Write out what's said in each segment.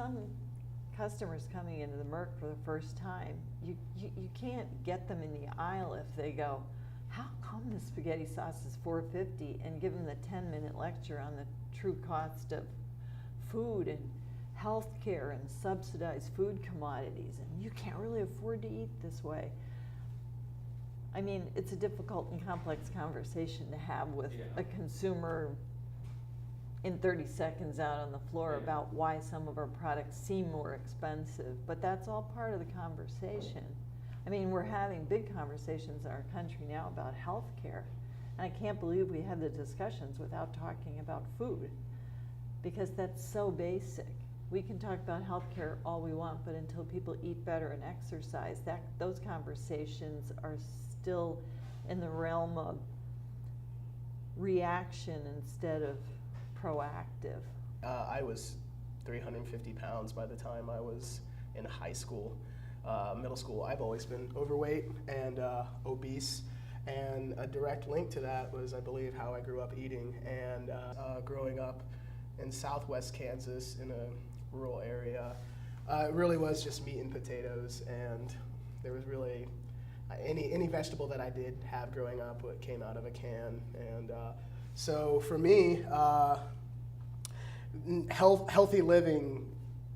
some customers coming into the Merc for the first time, you can't get them in the aisle if they go, how come the spaghetti sauce is $4.50, and give them the 10-minute lecture on the true cost of food and healthcare and subsidized food commodities, and you can't really afford to eat this way. I mean, it's a difficult and complex conversation to have with a consumer in 30 seconds out on the floor about why some of our products seem more expensive, but that's all part of the conversation. I mean, we're having big conversations in our country now about healthcare, and I can't believe we have the discussions without talking about food, because that's so basic. We can talk about healthcare all we want, but until people eat better and exercise, those conversations are still in the realm of reaction instead of proactive. I was 350 pounds by the time I was in high school. Middle school, I've always been overweight and obese, and a direct link to that was, I believe, how I grew up eating. And growing up in southwest Kansas in a rural area, it really was just meat and potatoes, and there was really any vegetable that I did have growing up came out of a can. And so for me, healthy living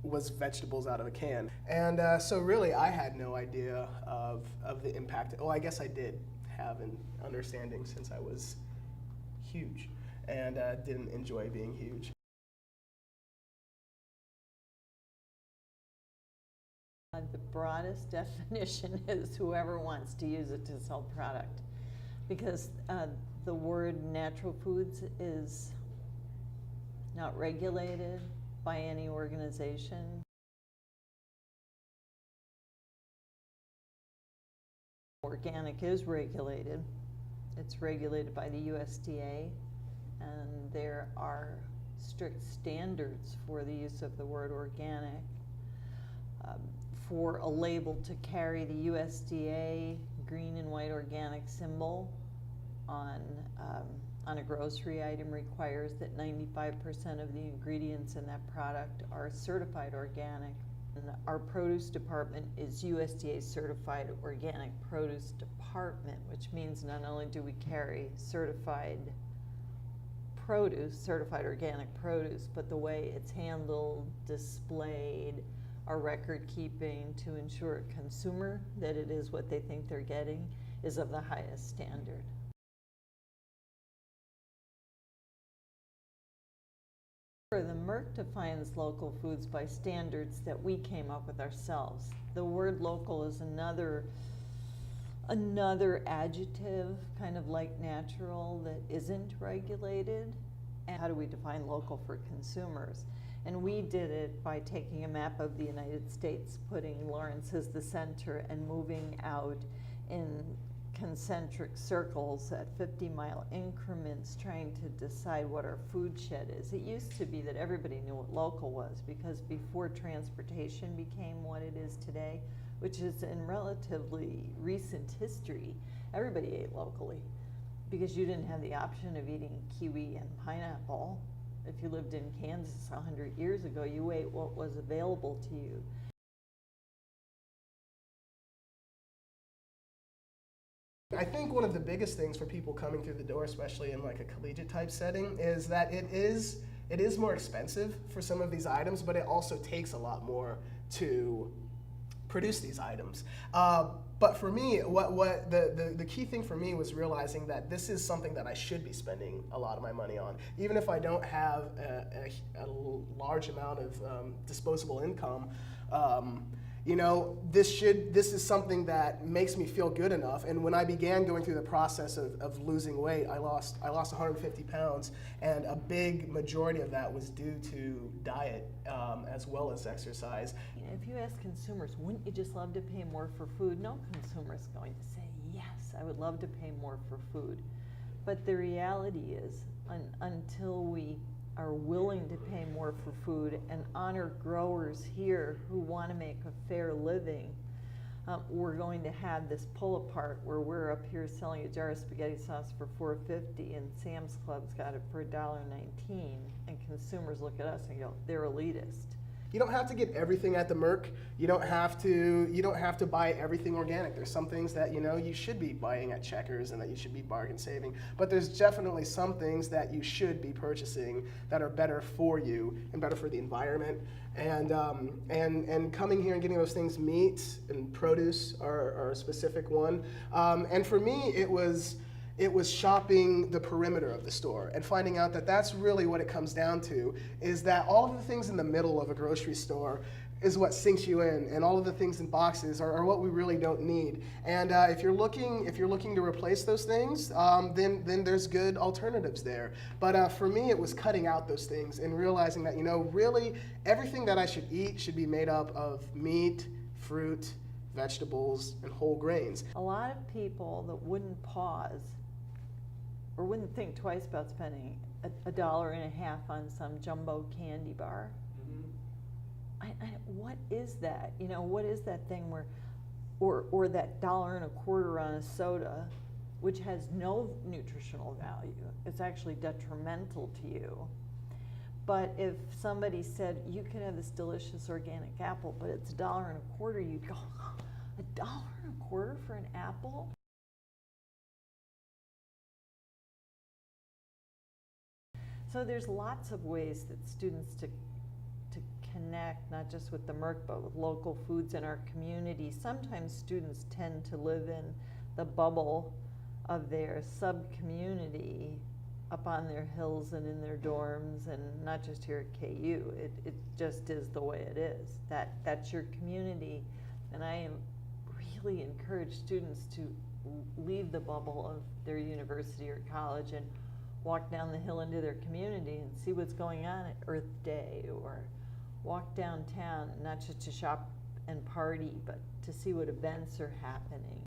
was vegetables out of a can. And so really I had no idea of the impact. Oh, I guess I did have an understanding since I was huge and didn't enjoy being huge. The broadest definition is whoever wants to use it to sell product, because the word natural foods is not regulated by any organization. Organic is regulated. It's regulated by the USDA, and there are strict standards for the use of the word organic. For a label to carry the USDA green and white organic symbol on a grocery item requires that 95% of the ingredients in that product are certified organic. And our produce department is USDA certified organic produce department, which means not only do we carry certified produce, certified organic produce, but the way it's handled, displayed, our record keeping to ensure a consumer that it is what they think they're getting is of the highest standard. The Merc defines local foods by standards that we came up with ourselves. The word local is another adjective, kind of like natural, that isn't regulated. And how do we define local for consumers? And we did it by taking a map of the United States, putting Lawrence as the center, and moving out in concentric circles at 50-mile increments, trying to decide what our food shed is. It used to be that everybody knew what local was, because before transportation became what it is today, which is in relatively recent history, everybody ate locally, because you didn't have the option of eating kiwi and pineapple. If you lived in Kansas 100 years ago, you ate what was available to you. I think one of the biggest things for people coming through the door, especially in like a collegiate type setting, is that it is more expensive for some of these items, but it also takes a lot more to produce these items. But for me, what the key thing for me was realizing that this is something that I should be spending a lot of my money on. Even if I don't have a large amount of disposable income, you know, this is something that makes me feel good enough. And when I began going through the process of losing weight, I lost 150 pounds, and a big majority of that was due to diet as well as exercise. If you ask consumers, wouldn't you just love to pay more for food? No consumer is going to say, yes, I would love to pay more for food. But the reality is, until we are willing to pay more for food and honor growers here who want to make a fair living, we're going to have this pull apart where we're up here selling a jar of spaghetti sauce for $4.50 and Sam's Club's got it for $1.19, and consumers look at us and go, they're elitist. You don't have to get everything at the Merc. You don't have to buy everything organic. There's some things that you should be buying at Checkers and that you should be bargain saving. But there's definitely some things that you should be purchasing that are better for you and better for the environment. And coming here and getting those things, meat and produce are a specific one. And for me, it was shopping the perimeter of the store and finding out that that's really what it comes down to, is that all of the things in the middle of a grocery store is what sinks you in, and all of the things in boxes are what we really don't need. And if you're looking to replace those things, then there's good alternatives there. But for me, it was cutting out those things and realizing that really everything that I should eat should be made up of meat, fruit, vegetables, and whole grains. A lot of people that wouldn't pause or wouldn't think twice about spending $1.50 on some jumbo candy bar. What is that? What is that thing or that $1.25 on a soda, which has no nutritional value? It's actually detrimental to you. But if somebody said, you can have this delicious organic apple, but it's $1.25, you'd go, $1.25 for an apple? So there's lots of ways that students to connect, not just with the Merc, but with local foods in our community. Sometimes students tend to live in the bubble of their sub-community up on their hills and in their dorms, and not just here at KU. It just is the way it is. That's your community, and I really encourage students to leave the bubble of their university or college and walk down the hill into their community and see what's going on at Earth Day, or walk downtown, not just to shop and party, but to see what events are happening.